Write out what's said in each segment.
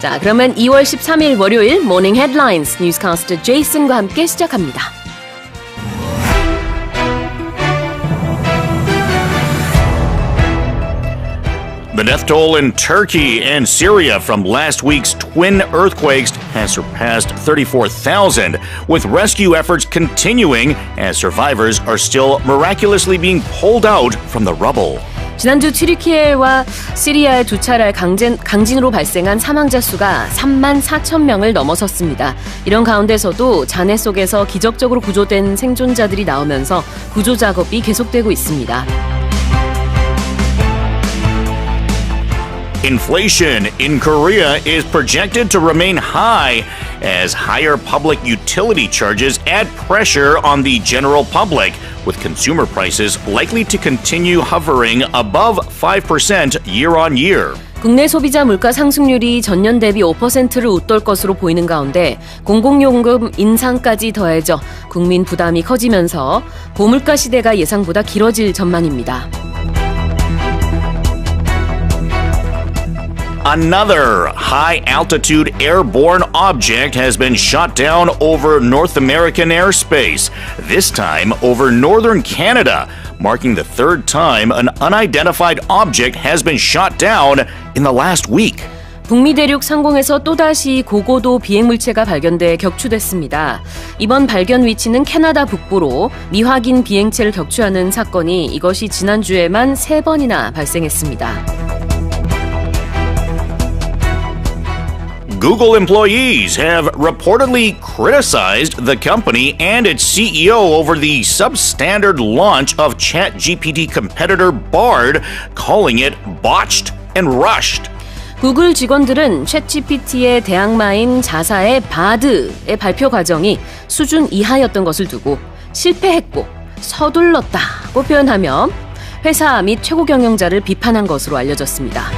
자, 그러면 2월 13일 월요일 모닝 헤드라인스 뉴스캐스터 제이슨과 함께 시작합니다. The death toll in Turkey and Syria from last week's twin earthquakes has surpassed 34,000, with rescue efforts continuing as survivors are still miraculously being pulled out from the rubble. 지난주 튀르키예와 시리아의 두 차례 강진으로 발생한 사망자 수가 3만 4천 명을 넘어섰습니다. 이런 가운데서도 잔해 속에서 기적적으로 구조된 생존자들이 나오면서 구조 작업이 계속되고 있습니다. Inflation in Korea is projected to remain high as higher public utility charges add pressure on the general public, with consumer prices likely to continue hovering above 5% year on year. 국내 소비자 물가 상승률이 전년 대비 5%를 웃돌 것으로 보이는 가운데 공공요금 인상까지 더해져 국민 부담이 커지면서 고물가 시대가 예상보다 길어질 전망입니다. Another high-altitude airborne object has been shot down over North American airspace, this time over northern Canada, marking the third time an unidentified object has been shot down in the last week. 북미 대륙 상공에서 또다시 고고도 비행물체가 발견돼 격추됐습니다. 이번 발견 위치는 캐나다 북부로 미확인 비행체를 격추하는 사건이 이것이 지난주에만 3번이나 발생했습니다. Google employees have reportedly criticized the company and its CEO over the substandard launch of ChatGPT competitor Bard, calling it botched and rushed. 구글 직원들은 챗GPT의 대항마인 자사의 바드의 발표 과정이 수준 이하였던 것을 두고 실패했고 서둘렀다고 표현하며 회사 및 최고 경영자를 비판한 것으로 알려졌습니다.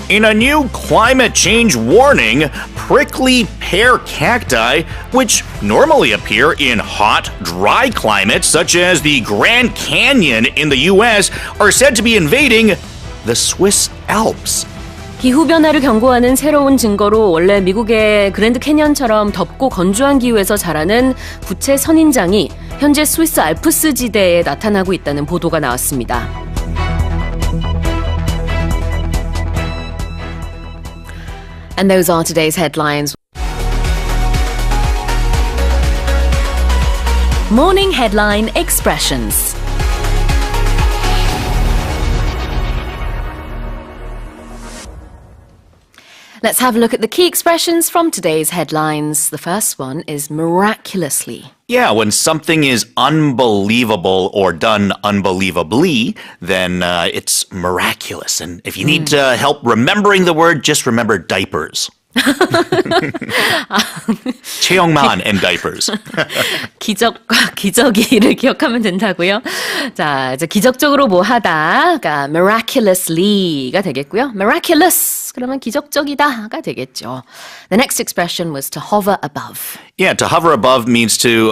In a new climate change warning, prickly pear cacti, which normally appear in hot, dry climates such as the Grand Canyon in the U.S., are said to be invading the Swiss Alps. 기후변화를 경고하는 새로운 증거로 원래 미국의 그랜드 캐년처럼 덥고 건조한 기후에서 자라는 부채 선인장이 현재 스위스 알프스 지대에 나타나고 있다는 보도가 나왔습니다. And those are today's headlines. Morning Headline Expressions. Let's have a look at the key expressions from today's headlines. The first one is miraculously. Yeah, when something is unbelievable or done unbelievably, then it's miraculous. And if you need help remembering the word, just remember diapers. 최영만 and diapers. 기적과 기저귀를 기억하면 된다고요. 자, 이제 기적적으로 뭐 하다가 miraculously가 되겠고요. miraculous 그러면 기적적이다가 되겠죠. The next expression was to hover above. Yeah, to hover above means to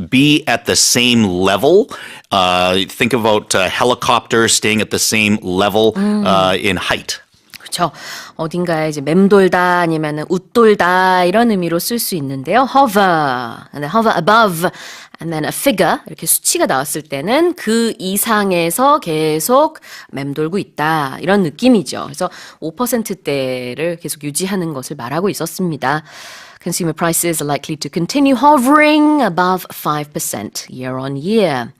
be at the same level. Think about helicopters staying at the same level in height. 그렇죠. 어딘가에 이제 맴돌다 아니면 웃돌다 이런 의미로 쓸 수 있는데요. hover, and then hover above, and then a figure 이렇게 수치가 나왔을 때는 그 이상에서 계속 맴돌고 있다 이런 느낌이죠. 그래서 5%대를 계속 유지하는 것을 말하고 있었습니다. Consumer prices are likely to continue hovering above 5% year on year.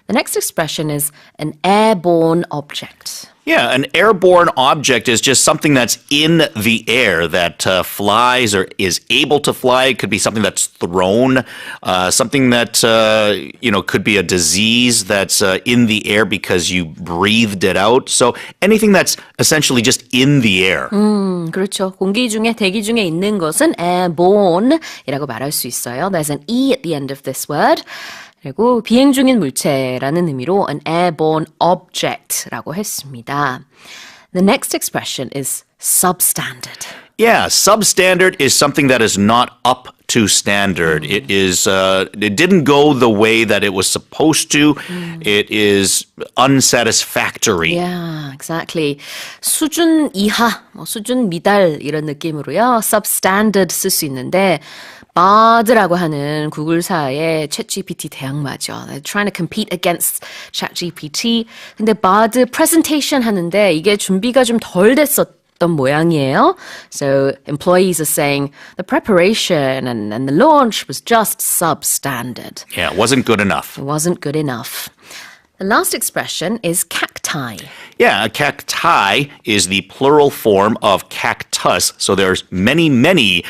The next expression is an airborne object. Yeah, an airborne object is just something that's in the air that flies or is able to fly. It could be something that's thrown, something that, could be a disease that's in the air because you breathed it out. So anything that's essentially just in the air. 그렇죠. 공기 중에, 대기 중에 있는 것은 airborne이라고 말할 수 있어요. There's an E at the end of this word. 그리고 비행 중인 물체라는 의미로 an airborne object라고 했습니다. The next expression is substandard. Yeah, substandard is something that is not up to standard. It is. It didn't go the way that it was supposed to. It is unsatisfactory. Yeah, exactly. 수준 이하, 수준 미달 이런 느낌으로요. substandard 쓸 수 있는데 Bard라고 하는 구글사의 챗GPT 대항마죠. They're trying to compete against ChatGPT. 근데 Bard presentation 하는데 이게 준비가 좀 덜 됐었던 모양이에요. So employees are saying the preparation and the launch was just substandard. Yeah, it wasn't good enough. It wasn't good enough. The last expression is cacti. Yeah, a cacti is the plural form of cactus. So there's many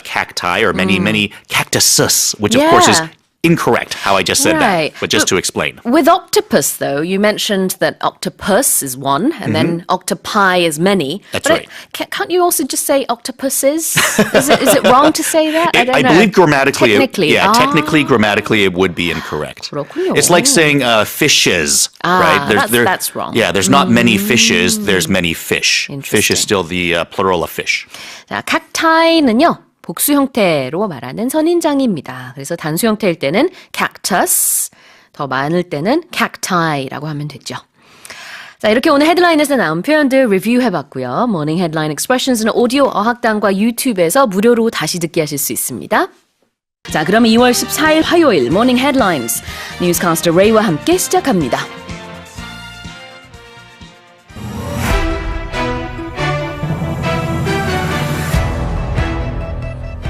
cacti or many cactuses, which of course is incorrect how I just said Right. that. But just to explain. With octopus, though, you mentioned that octopus is one, and then octopi is many. That's but right. Can't you also just say octopuses? Is it wrong to say that? I don't know. believe grammatically, technically, grammatically, it would be incorrect. 그렇군요. It's like saying fishes, right? That's wrong. Yeah, there's not many fishes. There's many fish. Fish is Interesting. still the plural of fish. 자, cacti는요. 복수 형태로 말하는 선인장입니다. 그래서 단수 형태일 때는 cactus, 더 많을 때는 cacti라고 하면 되죠. 자, 이렇게 오늘 헤드라인에서 나온 표현들 리뷰해봤고요. 모닝 헤드라인 익스프레션스는 오디오 어학당과 유튜브에서 무료로 다시 듣기 하실 수 있습니다. 자, 그럼 2월 14일 화요일 모닝 헤드라인스 뉴스캐스터 레이와 함께 시작합니다.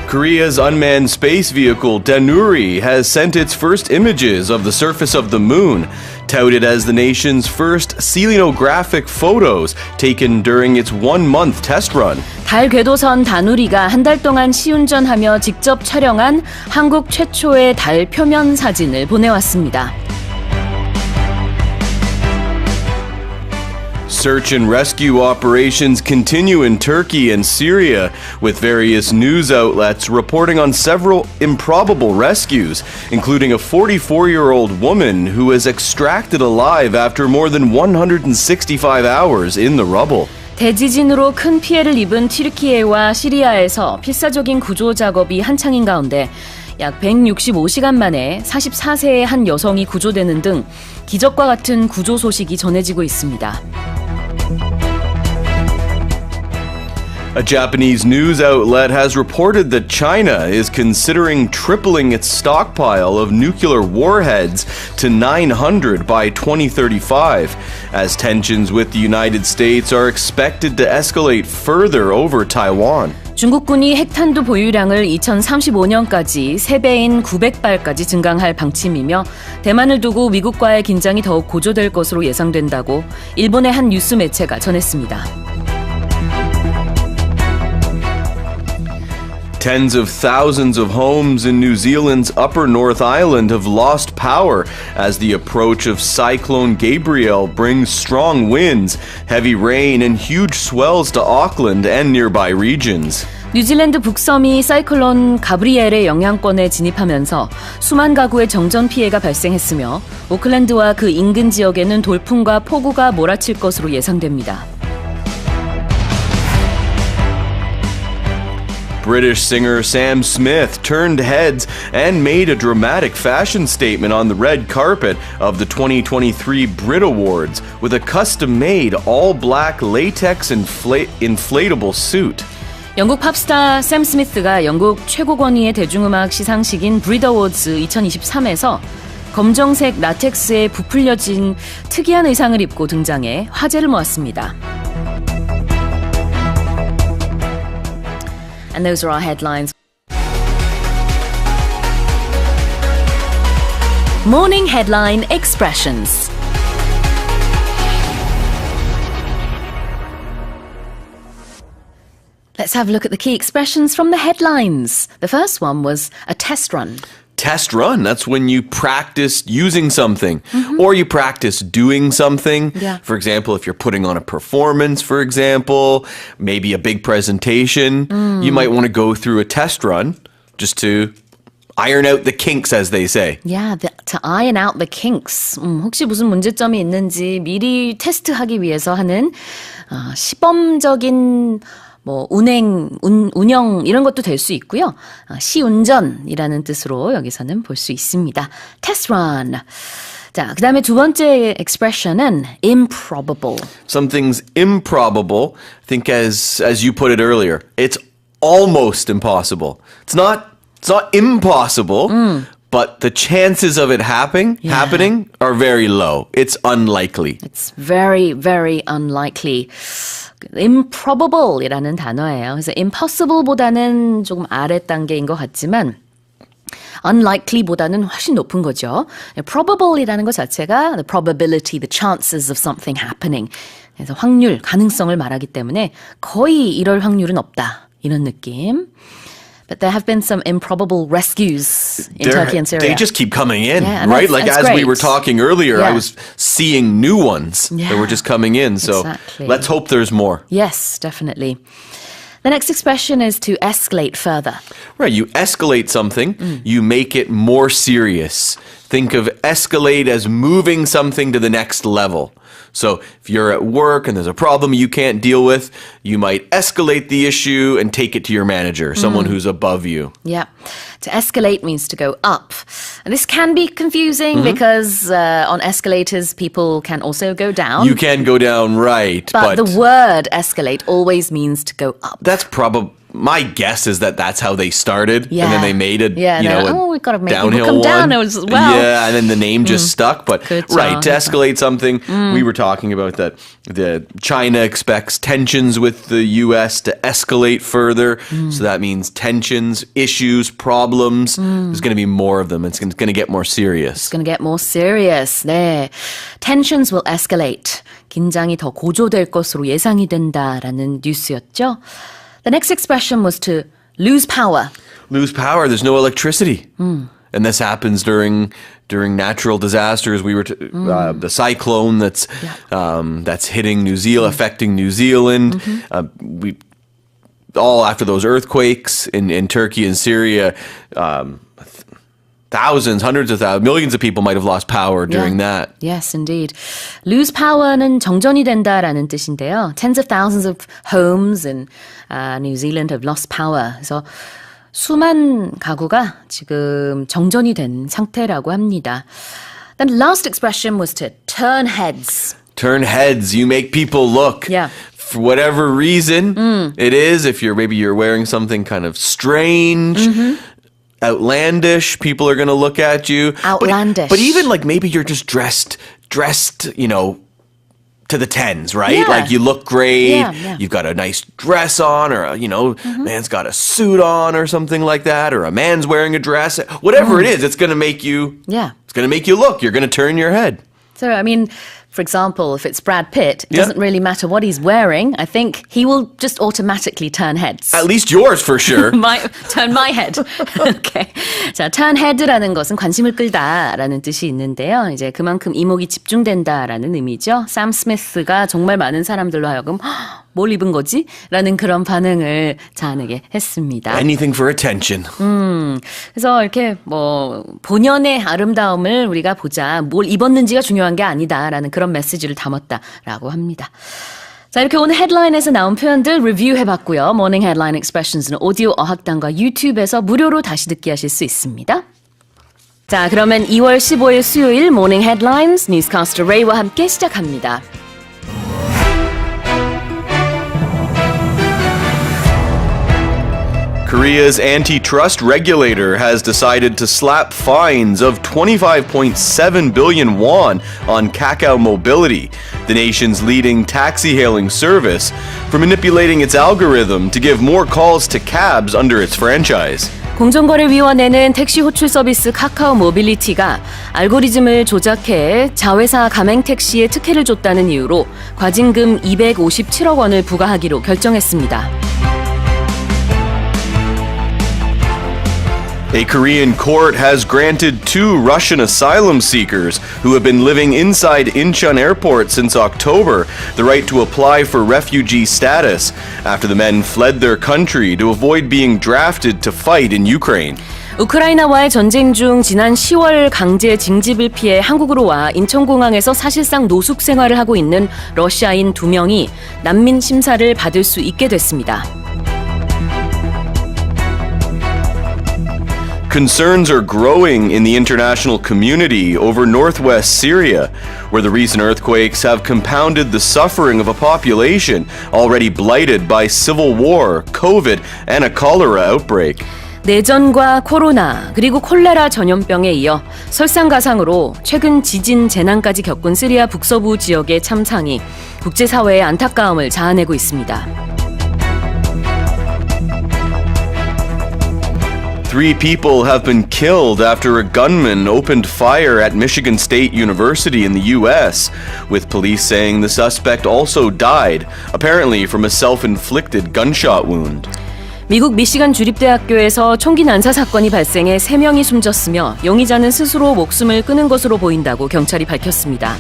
Korea's unmanned space vehicle Danuri has sent its first images of the surface of the moon, touted as the nation's first selenographic photos taken during its one-month test run. 달 궤도선 다누리가 한 달 동안 시운전하며 직접 촬영한 한국 최초의 달 표면 사진을 보내왔습니다. Search and rescue operations continue in Turkey and Syria, with various news outlets reporting on several improbable rescues, including a 44-year-old woman who was extracted alive after more than 165 hours in the rubble. 대지진으로 큰 피해를 입은 튀르키예와 시리아에서 필사적인 구조 작업이 한창인 가운데 약 165시간 만에 44세의 한 여성이 구조되는 등 기적과 같은 구조 소식이 전해지고 있습니다. A Japanese news outlet has reported that China is considering tripling its stockpile of nuclear warheads to 900 by 2035, as tensions with the United States are expected to escalate further over Taiwan. 중국군이 핵탄두 보유량을 2035년까지 3배인 900발까지 증강할 방침이며 대만을 두고 미국과의 긴장이 더욱 고조될 것으로 예상된다고 일본의 한 뉴스 매체가 전했습니다. Tens of thousands of homes in New Zealand's Upper North Island have lost power as the approach of Cyclone Gabrielle brings strong winds, heavy rain, and huge swells to Auckland and nearby regions. 뉴질랜드 북섬이 사이클론 가브리엘의 영향권에 진입하면서 수만 가구의 정전 피해가 발생했으며 오클랜드와 그 인근 지역에는 돌풍과 폭우가 몰아칠 것으로 예상됩니다. British singer Sam Smith turned heads and made a dramatic fashion statement on the red carpet of the 2023 Brit Awards with a custom-made all-black latex inflatable suit. 영국 팝스타 샘 스미스가 영국 최고 권위의 대중음악 시상식인 브리드 어워즈 2023에서 검정색 라텍스에 부풀려진 특이한 의상을 입고 등장해 화제를 모았습니다. And those are our headlines. Morning Headline Expressions. Let's have a look at the key expressions from the headlines. The first one was a test run. Test run, that's when you practice using something or you practice doing something. Yeah. For example, if you're putting on a performance, for example, maybe a big presentation, you might want to go through a test run just to iron out the kinks, as they say. Yeah, to iron out the kinks. 혹시 무슨 문제점이 있는지 미리 테스트하기 위해서 하는 시범적인 뭐 운영 이런 것도 될 수 있고요. 시운전이라는 뜻으로 여기서는 볼 수 있습니다. Test run. 자, 그 다음에 두 번째 expression은 improbable. Something's improbable. I think as you put it earlier, it's almost impossible. It's not impossible, but the chances of it happening are very low. It's unlikely. It's very, very unlikely. improbable이라는 단어예요. 그래서 impossible보다는 조금 아래 단계인 것 같지만 unlikely보다는 훨씬 높은 거죠. probable이라는 것 자체가 the probability, the chances of something happening. 그래서 확률, 가능성을 말하기 때문에 거의 이럴 확률은 없다. 이런 느낌. But there have been some improbable rescues in Turkey and Syria. They just keep coming in, Yeah, right? that's- Like that's as we great. were talking earlier, I Yeah. was seeing new ones that were just coming in. So Exactly. let's hope there's more. Yes, definitely. The next expression is to escalate further. Right, you escalate something, you make it more serious. Think of escalate as moving something to the next level. So if you're at work and there's a problem you can't deal with, you might escalate the issue and take it to your manager, someone who's above you. Yeah. To escalate means to go up. And this can be confusing because on escalators, people can also go down. You can go down, right, but the word escalate always means to go up. that's probably my guess is that that's how they started, and then they made it. Yeah, you know, they're like, we've got to make people downhill come down one. as well. Yeah, and then the name just stuck. But 그렇죠. right, to escalate something, we were talking about that. The China expects tensions with the U.S. to escalate further, so that means tensions, issues, problems. There's going to be more of them. It's going to get more serious. It's going to get more serious. 네, tensions will escalate. 긴장이 더 고조될 것으로 예상이 된다라는 뉴스였죠. The next expression was to lose power. Lose power. There's no electricity, and this happens during natural disasters. We were the cyclone that's hitting New Zealand, affecting New Zealand. We all after those earthquakes in Turkey and Syria. Thousands, hundreds of thousands, millions of people might have lost power during that. Yes, indeed. Lose power는 정전이 된다라는 뜻인데요. Tens of thousands of homes in New Zealand have lost power. 그래서 수만 가구가 지금 정전이 된 상태라고 합니다. Then the last expression was to turn heads. Turn heads. You make people look. Yeah. For whatever reason it is, if you're wearing something kind of strange, outlandish, people are going to look at you. Outlandish. But even like maybe you're just dressed, you know, to the tens, right? Yeah. Like you look great. Yeah. You've got a nice dress on, or man's got a suit on, or something like that, or a man's wearing a dress. Whatever it is, it's going to make you. Yeah. It's going to make you look. You're going to turn your head. So, I mean, for example, if it's Brad Pitt, it doesn't really matter what he's wearing. I think he will just automatically turn heads. At least yours, for sure. turn my head. Okay. 자, turn head라는 것은 관심을 끌다라는 뜻이 있는데요. 이제 그만큼 이목이 집중된다라는 의미죠. 샘 스미스가 정말 많은 사람들로 하여금 뭘 입은 거지? 라는 그런 반응을 자아내게 했습니다. Anything for attention. 그래서 이렇게 뭐 본연의 아름다움을 우리가 보자. 뭘 입었는지가 중요한 게 아니다라는 그런 메시지를 담았다라고 합니다. 자, 이렇게 오늘 헤드라인에서 나온 표현들 리뷰해봤고요. 모닝 헤드라인 익스프레션스는 오디오 어학당과 유튜브에서 무료로 다시 듣기 하실 수 있습니다. 자, 그러면 2월 15일 수요일 모닝 헤드라인스 뉴스캐스터 레이와 함께 시작합니다. Korea's antitrust regulator has decided to slap fines of 25.7 billion won on Kakao Mobility, the nation's leading taxi-hailing service, for manipulating its algorithm to give more calls to cabs under its franchise. 공정거래위원회는 택시 호출 서비스 카카오 모빌리티가 알고리즘을 조작해 자회사 가맹 택시에 특혜를 줬다는 이유로 과징금 257억 원을 부과하기로 결정했습니다. A Korean court has granted 2 Russian asylum seekers who have been living inside Incheon Airport since October the right to apply for refugee status after the men fled their country to avoid being drafted to fight in Ukraine. 우크라이나와의 전쟁 중 지난 10월 강제 징집을 피해 한국으로 와 인천공항에서 사실상 노숙 생활을 하고 있는 러시아인 2명이 난민 심사를 받을 수 있게 됐습니다. Concerns are growing in the international community over northwest Syria, where the recent earthquakes have compounded the suffering of a population already blighted by civil war, COVID, and a cholera outbreak. 내전과 코로나 그리고 콜레라 전염병에 이어 설상가상으로 최근 지진 재난까지 겪은 시리아 북서부 지역의 참상이 국제사회의 안타까움을 자아내고 있습니다. 3 people have been killed after a gunman opened fire at Michigan State University in the U.S., with police saying the suspect also died, apparently from a self-inflicted gunshot wound. 미국 미시간 주립대학교에서 총기 난사 사건이 발생해 3명이 숨졌으며 용의자는 스스로 목숨을 끊은 것으로 보인다고 경찰이 밝혔습니다.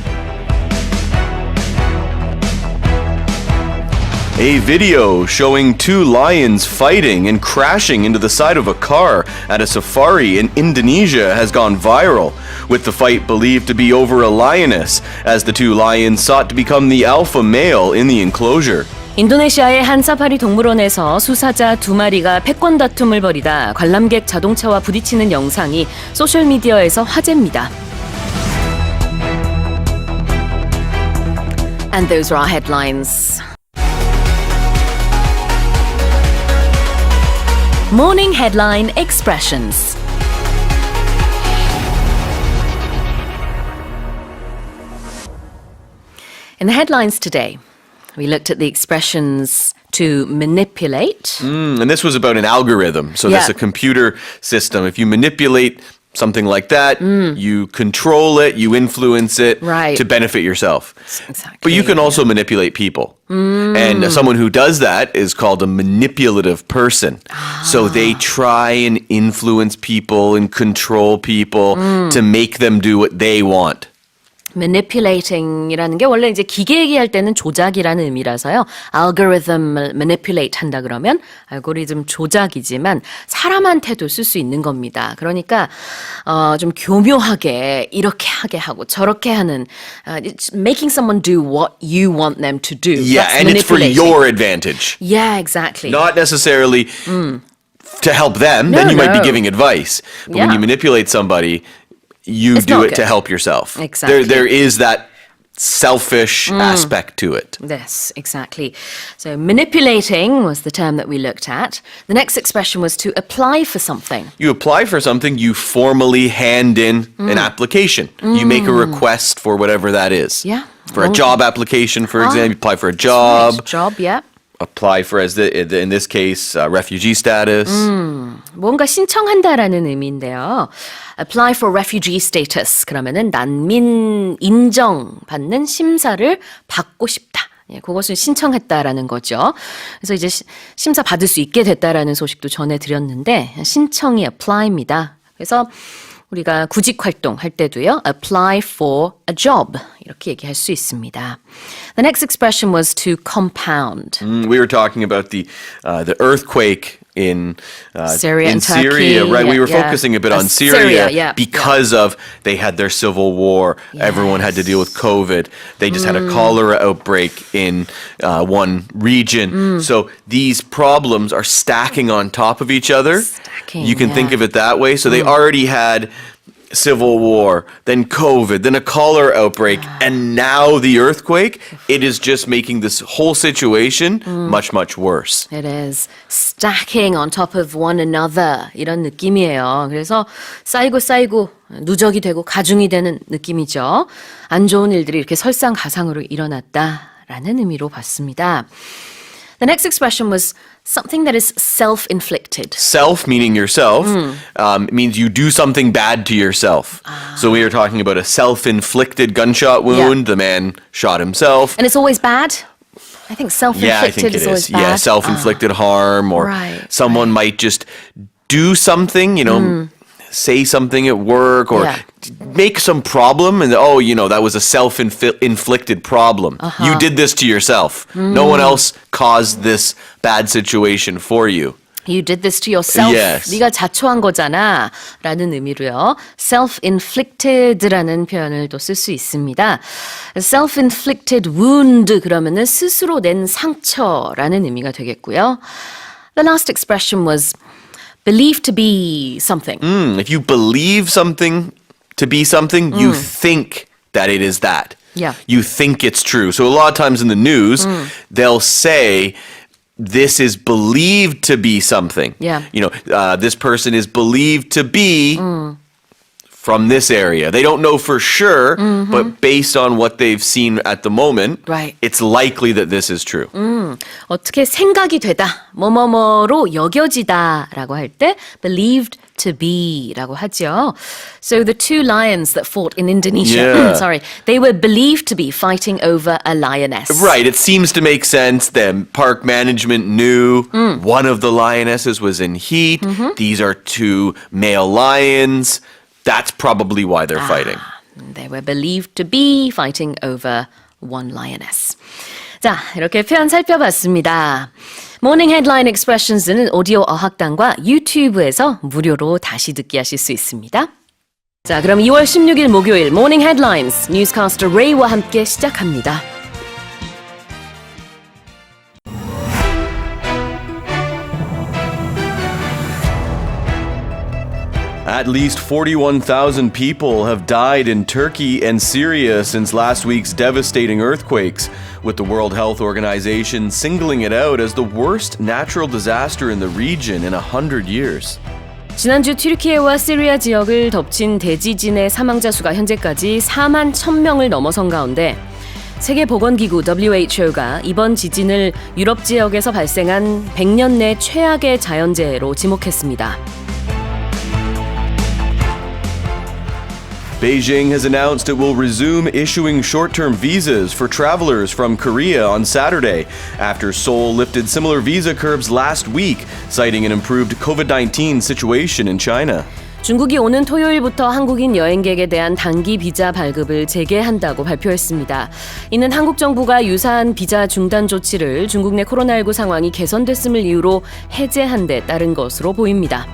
A video showing 2 lions fighting and crashing into the side of a car at a safari in Indonesia has gone viral, with the fight believed to be over a lioness, as the 2 lions sought to become the alpha male in the enclosure. 인도네시아의 한 사파리 동물원에서 수사자 2마리가 패권 다툼을 벌이다 관람객 자동차와 부딪히는 영상이 소셜미디어에서 화제입니다. And those are our headlines. Morning headline expressions. In the headlines today, we looked at the expressions to manipulate. And this was about an algorithm. So this is a computer system. If you manipulate something like that, you control it, you influence it to benefit yourself. Exactly. But you can also manipulate people. And someone who does that is called a manipulative person. So they try and influence people and control people to make them do what they want. manipulating이라는 게 원래 이제 기계 얘기할 때는 조작이라는 의미라서요. algorithm을 manipulate 한다 그러면 알고리즘 조작이지만 사람한테도 쓸 수 있는 겁니다. 그러니까 좀 교묘하게 이렇게 하게 하고 저렇게 하는 it's making someone do what you want them to do. Yeah, That's and it's for manipulating. your advantage. Yeah, exactly. Not necessarily to help them, then you might be giving advice. But when you manipulate somebody, you It's do not it to good. help yourself. Exactly. There is that selfish aspect to it. Yes, exactly. So manipulating was the term that we looked at. The next expression was to apply for something. You apply for something, you formally hand in an application. You make a request for whatever that is. Yeah. For a job application, for example, you apply for a job. Right. Job, yeah. Apply for, in this case, refugee status. 뭔가 신청한다라는 의미인데요. Apply for refugee status. 그러면은 난민 인정받는 심사를 받고 싶다. 예, 그것을 신청했다라는 거죠. 그래서 이제 심사 받을 수 있게 됐다라는 소식도 전해드렸는데 신청이 apply입니다. 그래서 우리가 구직 활동할 때도요. apply for a job 이렇게 얘기할 수 있습니다. The next expression was to compound. We were talking about the earthquake in Syria in and Turkey. Syria, right? We were Yeah. focusing a bit on Syria, Syria because of they had their civil war. Everyone had to deal with COVID. They just had a cholera outbreak in one region. So these problems are stacking on top of each other. Stacking, you can think of it that way. So they already had civil war, then COVID, then a cholera outbreak, and now the earthquake. It is just making this whole situation much, much worse. It is stacking on top of one another 이런 느낌이에요. 그래서 쌓이고 누적이 되고 가중이 되는 느낌이죠. 안 좋은 일들이 이렇게 설상가상으로 일어났다라는 의미로 봤습니다. The next expression was something that is self-inflicted. Self, meaning yourself, means you do something bad to yourself. So we are talking about a self-inflicted gunshot wound. The man shot himself. And it's always bad? I think self-inflicted Yeah, I think it is always is. bad. Yeah, self-inflicted harm, or Right, someone might just do something, say something at work, or make some problem, and that was a self-inflicted problem. You did this to yourself. No one else caused this bad situation for you. You did this to yourself. Yes. 네가 자초한 거잖아. 라는 의미로요. self-inflicted라는 표현을 또 쓸 수 있습니다. self-inflicted wound 그러면은 스스로 낸 상처라는 의미가 되겠고요. The last expression was believed to be something. If you believe something to be something, you think that it is that. Yeah. You think it's true. So a lot of times in the news, they'll say, this is believed to be something. Yeah. This person is believed to be from this area. They don't know for sure, but based on what they've seen at the moment, Right. it's likely that this is true. 어떻게 생각이 되다, 뭐뭐뭐로 여겨지다라고 할 때 believed to be라고 하죠. So the two lions that fought in Indonesia, Yeah. they were believed to be fighting over a lioness. Right, it seems to make sense. The park management knew one of the lionesses was in heat. These are two male lions. That's probably why they're fighting. They were believed to be fighting over one lioness. 자, 이렇게 표현 살펴봤습니다. 모닝 헤드라인 expressions는 오디오 어학당과 유튜브에서 무료로 다시 듣기 하실 수 있습니다. 자, 그럼 2월 16일 목요일 모닝 헤드라인스 뉴스캐스터 레이와 함께 시작합니다. At least 41,000 people have died in Turkey and Syria since last week's devastating earthquakes, with the World Health Organization singling it out as the worst natural disaster in the region in 100 years. 지난주 튀르키예와 시리아 지역을 덮친 대지진의 사망자 수가 현재까지 4만 1,000명을 넘어선 가운데 세계보건기구 WHO가 이번 지진을 유럽 지역에서 발생한 100년 내 최악의 자연재해로 지목했습니다. Beijing has announced it will resume issuing short-term visas for travelers from Korea on Saturday, after Seoul lifted similar visa curbs last week, citing an improved COVID-19 situation in China. 중국이 오는 토요일부터 한국인 여행객에 대한 단기 비자 발급을 재개한다고 발표했습니다. 이는 한국 정부가 유사한 비자 중단 조치를 중국 내 코로나19 상황이 개선됐음을 이유로 해제한 데 따른 것으로 보입니다.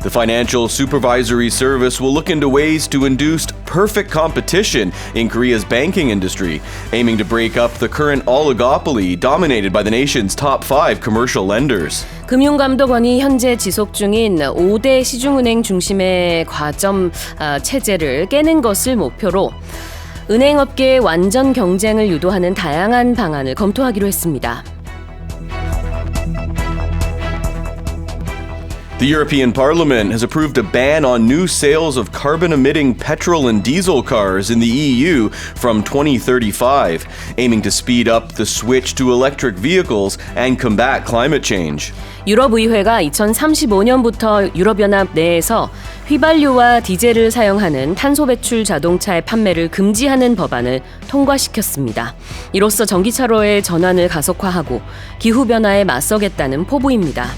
The Financial Supervisory Service will look into ways to induce perfect competition in Korea's banking industry, aiming to break up the current oligopoly dominated by the nation's top 5 commercial lenders. 금융감독원이 현재 지속 중인 5대 시중은행 중심의 과점 체제를 깨는 것을 목표로 은행업계의 완전 경쟁을 유도하는 다양한 방안을 검토하기로 했습니다. The European Parliament has approved a ban on new sales of carbon-emitting petrol and diesel cars in the EU from 2035, aiming to speed up the switch to electric vehicles and combat climate change. 유럽의회가 2035년부터 유럽연합 내에서 휘발유와 디젤을 사용하는 탄소 배출 자동차의 판매를 금지하는 법안을 통과시켰습니다. 이로써 전기차로의 전환을 가속화하고 기후변화에 맞서겠다는 포부입니다.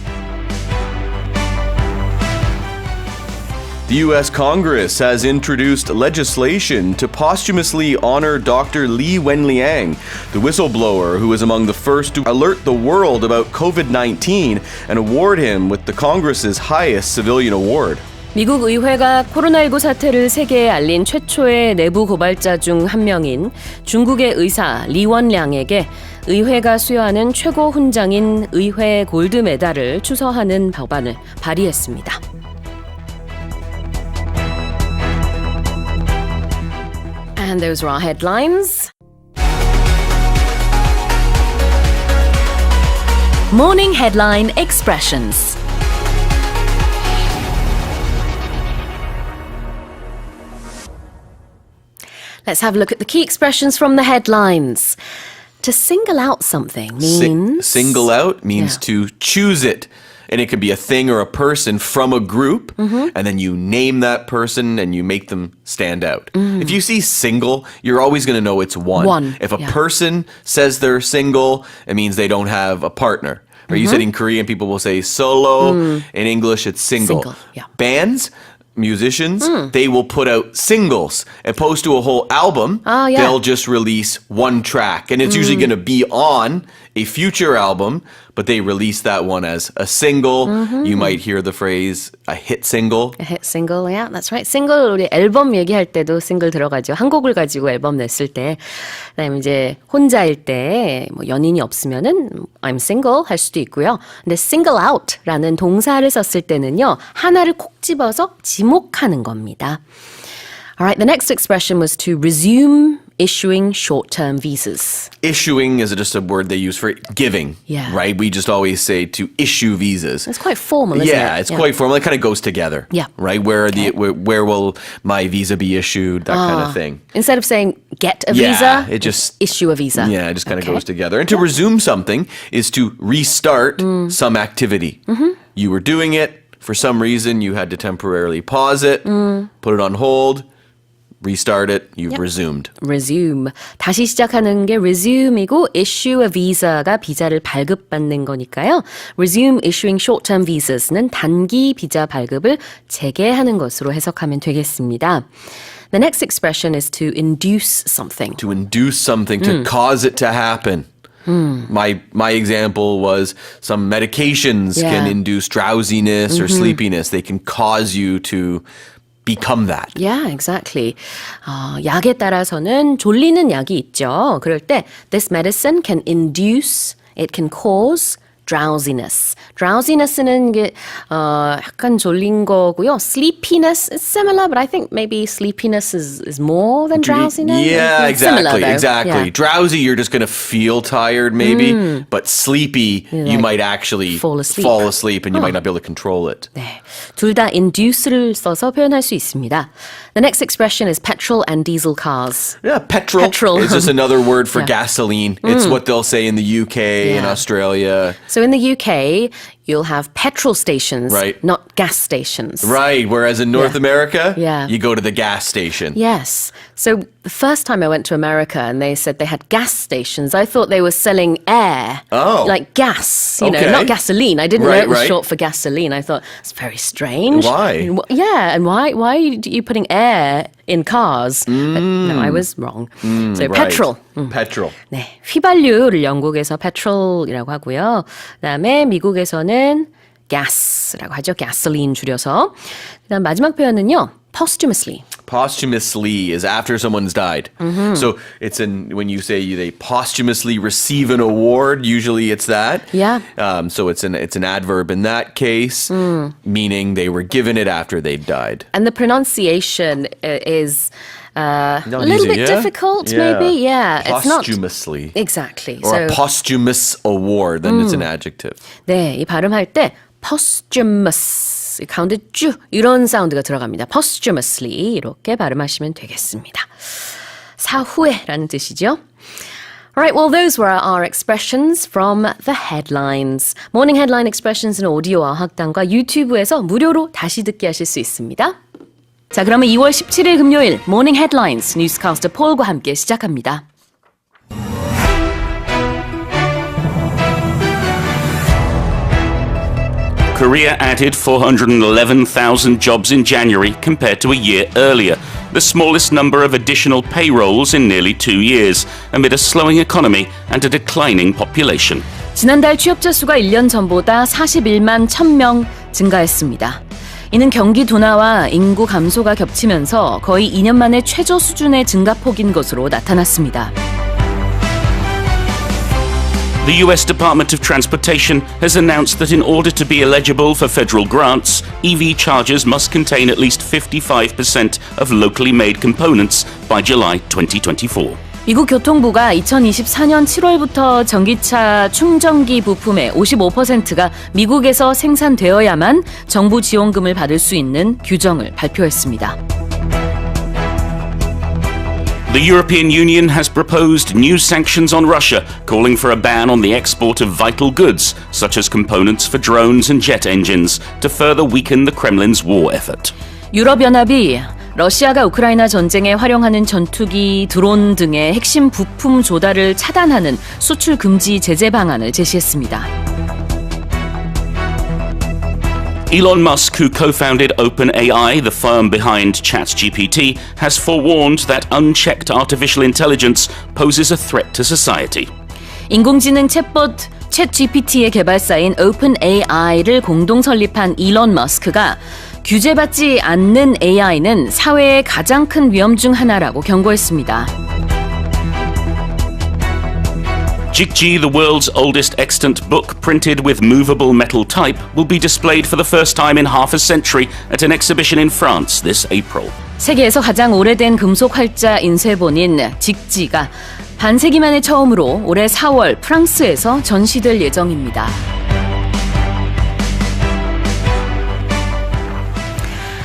The U.S. Congress has introduced legislation to posthumously honor Dr. Li Wenliang, the whistleblower who was among the first to alert the world about COVID-19 and award him with the Congress's highest civilian award. 미국 의회가 코로나19 사태를 세계에 알린 최초의 내부 고발자 중 한 명인 중국의 의사 리원량에게 의회가 수여하는 최고 훈장인 의회 골드 메달을 추서하는 법안을 발의했습니다. And those are our headlines. Morning Headline Expressions. Let's have a look at the key expressions from the headlines. To single out something means... Single out means Yeah. to choose it. And it could be a thing or a person from a group, and then you name that person and you make them stand out. If you see single, you're always going to know it's one. One, If a yeah. person says they're single, it means they don't have a partner. Or you said in Korean, people will say solo. In English, it's single. Single, yeah. Bands, musicians, they will put out singles. Opposed to a whole album, yeah. they'll just release one track. And it's usually going to be on a future album, but they release that one as a single. You might hear the phrase, a hit single. A hit single, yeah, that's right. 싱글, 우리 앨범 얘기할 때도 싱글 들어가죠. 한 곡을 가지고 앨범 냈을 때. 그다음에 이제 혼자일 때 뭐 연인이 없으면은 I'm single 할 수도 있고요. 근데 single out라는 동사를 썼을 때는요. 하나를 콕 집어서 지목하는 겁니다. Alright, the next expression was to resume issuing short-term visas. Issuing is just a word they use for giving, Yeah. right? We just always say to issue visas. It's quite formal, isn't it? Yeah, it's quite formal. It kind of goes together. Yeah. Right? Where will my visa be issued? That kind of thing. Instead of saying get a Yeah, visa, it just issue a visa. Yeah, it just kind of goes together. And to resume something is to restart some activity. You were doing it. For some reason, you had to temporarily pause it, put it on hold, restart it, you've resumed. Resume. 다시 시작하는 게 resume이고 issue a visa가 비자를 발급받는 거니까요. Resume issuing short-term visas는 단기 비자 발급을 재개하는 것으로 해석하면 되겠습니다. The next expression is to induce something. To induce something, to cause it to happen. My example was some medications can induce drowsiness or sleepiness. They can cause you to become that. Yeah, exactly. 약에 따라서는 졸리는 약이 있죠. 그럴 때 this medicine can induce, it can cause drowsiness. Drowsiness는 이게 약간 졸린 거고요. Sleepiness is similar, but I think maybe sleepiness is more than drowsiness. Yeah, It's similar, though. exactly. Yeah. Drowsy, you're just going to feel tired maybe, but sleepy, you might actually fall asleep. fall asleep and you might not be able to control it. 네, 둘 다 induce를 써서 표현할 수 있습니다. The next expression is petrol and diesel cars. Yeah, petrol is just another word for gasoline. It's what they'll say in the UK and Australia. So in the UK, you'll have petrol stations, Right. not gas stations. Right, whereas in North America, Yeah. you go to the gas station. Yes. So the first time I went to America and they said they had gas stations, I thought they were selling air. Oh. Like gas, you Okay. know, not gasoline. I didn't know Right, it was right. short for gasoline. I thought, it's very strange. Why? Yeah, and why are you putting air in cars? But no, I was wrong. So Right. petrol. Petrol. 네, 휘발유를 영국에서 petrol이라고 하고요. 그다음에 미국에서는 gas라고 하죠. gasoline 줄여서. 그다음 마지막 표현은요. posthumously. Posthumously is after someone's died. So it's when you say they posthumously receive an award, usually it's that. Yeah. So it's an adverb in that case, meaning they were given it after they'd died. And the pronunciation is a Not little easy, bit yeah? difficult, Yeah. maybe. Yeah, it's not Posthumously. exactly. Or a posthumous award, then it's an adjective. 네, 이 발음할 때 posthumous 가운데 쭉 이런 사운드가 들어갑니다. posthumously 이렇게 발음하시면 되겠습니다. 사후에라는 뜻이죠. Alright, well those were our expressions from the headlines. Morning Headline Expressions는 오디오와 학당과 유튜브에서 무료로 다시 듣기 하실 수 있습니다. 자, 그러면 2월 17일 금요일 Morning Headlines 뉴스캐스터 폴과 함께 시작합니다. Korea added 411,000 jobs in January compared to a year earlier, the smallest number of additional payrolls in nearly 2 years, amid a slowing economy and a declining population. 지난달 취업자 수가 1년 전보다 41만 1,000명 증가했습니다. 이는 경기 둔화와 인구 감소가 겹치면서 거의 2년 만에 최저 수준의 증가폭인 것으로 나타났습니다. The US Department of Transportation has announced that in order to be eligible for federal grants, EV chargers must contain at least 55% of locally made components by July 2024. 미국 교통부가 2024년 7월부터 전기차 충전기 부품의 55%가 미국에서 생산되어야만 정부 지원금을 받을 수 있는 규정을 발표했습니다. The European Union has proposed new sanctions on Russia, calling for a ban on the export of vital goods, such as components for drones and jet engines, to further weaken the Kremlin's war effort. 유럽연합이 러시아가 우크라이나 전쟁에 활용하는 전투기, 드론 등의 핵심 부품 조달을 차단하는 수출 금지 제재 방안을 제시했습니다. Elon Musk, who co-founded OpenAI, the firm behind ChatGPT, has forewarned that unchecked artificial intelligence poses a threat to society. 인공지능 챗봇 챗GPT의 개발사인 OpenAI를 공동 설립한 일론 머스크가 규제받지 않는 AI는 사회의 가장 큰 위험 중 하나라고 경고했습니다. Jigji, the world's oldest extant book printed with movable metal type, will be displayed for the first time in half a century at an exhibition in France this April. 세계에서 가장 오래된 금속 활자 인쇄본인 직지가 반세기 만에 처음으로 올해 4월 프랑스에서 전시될 예정입니다.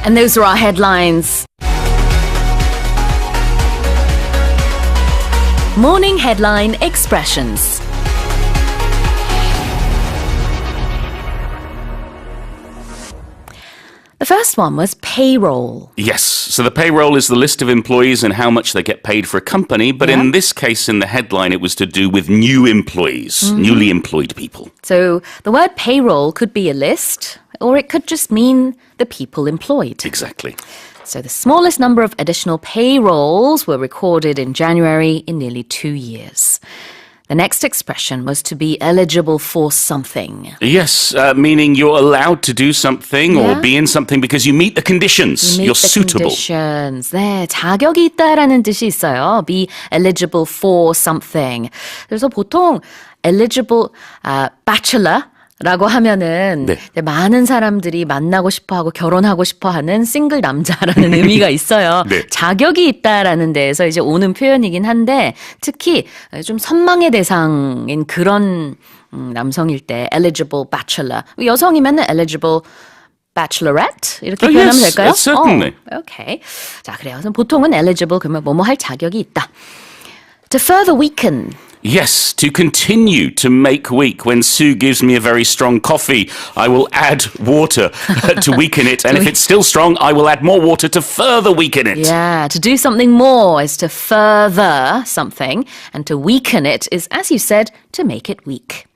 And those are our headlines. Morning headline expressions. The first one was payroll. Yes, so the payroll is the list of employees and how much they get paid for a company, but in this case, in the headline, it was to do with new employees, newly employed people. So the word payroll could be a list, or it could just mean the people employed. Exactly. So the smallest number of additional payrolls were recorded in January in nearly 2 years. The next expression was to be eligible for something. Yes, meaning you're allowed to do something or be in something because you meet the conditions. Meet You're the suitable. conditions. 네, 자격이 있다라는 뜻이 있어요. Be eligible for something. 그래서 보통 eligible bachelor 라고 하면은 이제 많은 사람들이 만나고 싶어하고 결혼하고 싶어하는 싱글 남자라는 의미가 있어요. 자격이 있다라는 데에서 이제 오는 표현이긴 한데 특히 좀 선망의 대상인 그런 남성일 때 eligible bachelor, 여성이면은 eligible bachelorette 이렇게 표현하면 될까요? certainly. 오케이. 자, 그래요. 그래서 보통은 eligible 그러면 뭐뭐 할 자격이 있다. To further weaken. Yes, to continue to make weak. When Sue gives me a very strong coffee, I will add water to weaken it. And if it's still strong, I will add more water to further weaken it. Yeah, to do something more is to further something. And to weaken it is, as you said, to make it weak.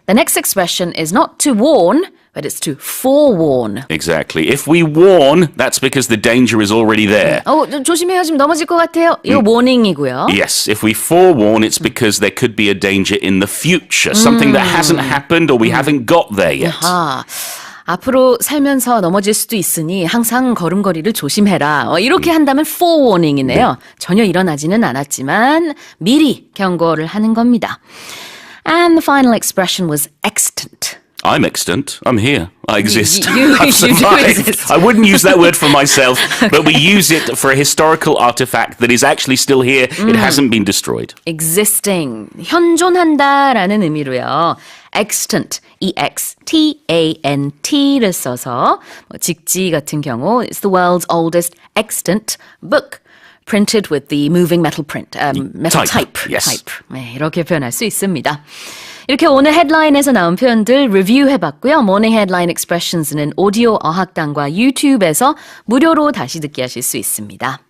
The next expression is not to warn, but it's to forewarn. Exactly. If we warn, that's because the danger is already there. 조심해요. 지금 넘어질 것 같아요. 이거 warning이고요. Yes, if we forewarn, it's because there could be a danger in the future. Something that hasn't happened or we haven't got there yet. 앞으로 살면서 넘어질 수도 있으니 항상 걸음걸이를 조심해라. 이렇게 한다면 forewarning이네요. 전혀 일어나지는 않았지만 미리 경고를 하는 겁니다. And the final expression was extant. I'm extant. I'm here. I exist. You I've do survived. exist. I wouldn't use that word for myself, but we use it for a historical artifact that is actually still here. It hasn't been destroyed. existing, 현존한다라는 의미로요. extant, E-X-T-A-N-T를 써서 직지 같은 경우 it's the world's oldest extant book. Printed with the moving metal print, metal type. Yes. type. 네, 이렇게 표현할 수 있습니다. 이렇게 오늘 헤드라인에서 나온 표현들 리뷰해봤고요. 모닝 헤드라인 익스프레션스는 오디오 어학당과 유튜브에서 무료로 다시 듣기 하실 수 있습니다.